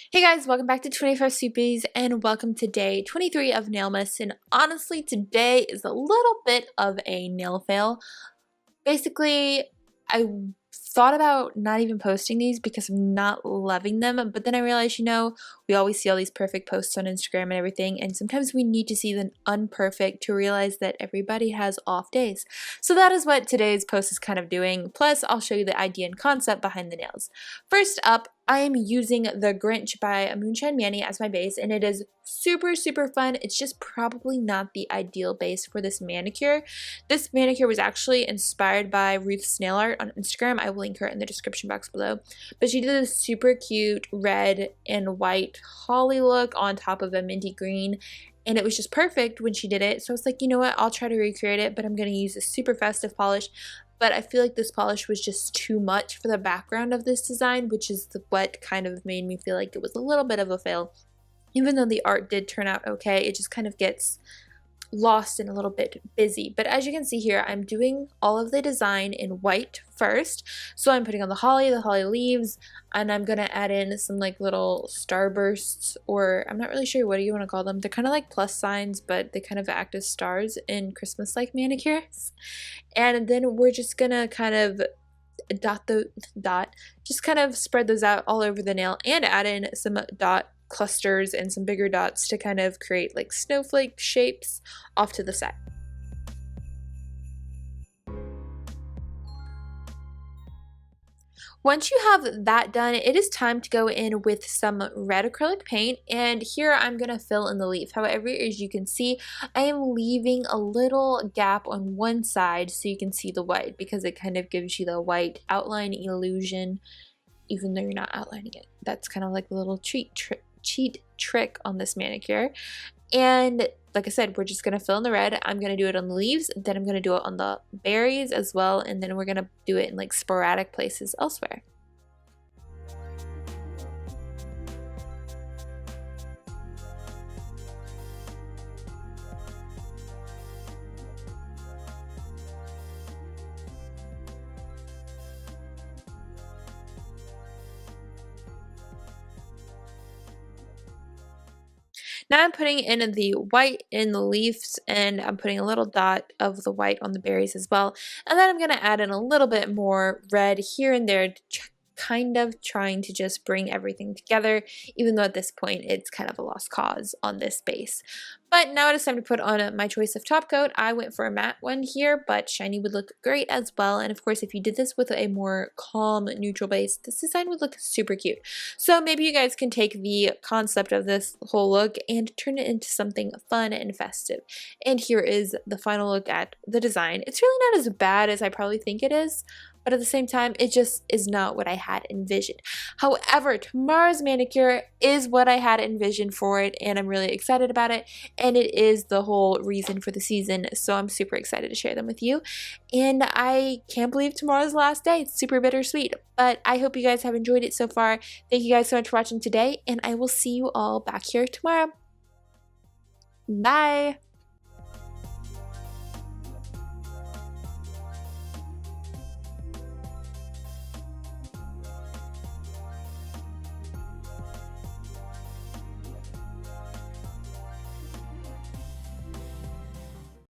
Hey guys, welcome back to 25 Sweetpeas and welcome to day 23 of Nailmas. And honestly, today is a little bit of a nail fail. Basically, I thought about not even posting these because I'm not loving them, but then I realized, we always see all these perfect posts on Instagram and everything, and sometimes we need to see the unperfect to realize that everybody has off days. So that is what today's post is kind of doing, plus I'll show you the idea and concept behind the nails. First up, I am using the Grinch by MoonShine Manny as my base, and it is super fun. It's just probably not the ideal base for this manicure. This manicure was actually inspired by Ruth's nail art on Instagram. I will link her in the description box below. But she did a super cute red and white holly look on top of a minty green, and it was just perfect when she did it. So I was like, you know what, I'll try to recreate it, but I'm going to use a super festive polish. But I feel like this polish was just too much for the background of this design, which is what kind of made me feel like it was a little bit of a fail. Even though the art did turn out okay, it just kind of gets lost and a little bit busy. But as you can see here, I'm doing all of the design in white first. So I'm putting on the holly leaves, and I'm gonna add in some like little starbursts, or I'm not really sure what do you want to call them. They're kind of like plus signs, but they kind of act as stars in Christmas-like manicures. And then we're just gonna kind of just kind of spread those out all over the nail and add in some dot clusters and some bigger dots to kind of create like snowflake shapes off to the side. Once you have that done, it is time to go in with some red acrylic paint, and here I'm going to fill in the leaf. However, as you can see, I am leaving a little gap on one side so you can see the white, because it kind of gives you the white outline illusion even though you're not outlining it. That's kind of like a little cheat trick on this manicure. And like I said, we're just going to fill in the red. I'm going to do it on the leaves, then I'm going to do it on the berries as well, and then we're going to do it in like sporadic places elsewhere. Now I'm putting in the white in the leaves, and I'm putting a little dot of the white on the berries as well. And then I'm going to add in a little bit more red here and there, kind of trying to just bring everything together, even though at this point it's kind of a lost cause on this base. But now it is time to put on my choice of top coat. I went for a matte one here, but shiny would look great as well. And of course, if you did this with a more calm, neutral base, this design would look super cute. So maybe you guys can take the concept of this whole look and turn it into something fun and festive. And here is the final look at the design. It's really not as bad as I probably think it is, but at the same time, it just is not what I had envisioned. However, tomorrow's manicure is what I had envisioned for it, and I'm really excited about it, and it is the whole reason for the season, so I'm super excited to share them with you. And I can't believe tomorrow's the last day. It's super bittersweet, but I hope you guys have enjoyed it so far. Thank you guys so much for watching today, and I will see you all back here tomorrow. Bye!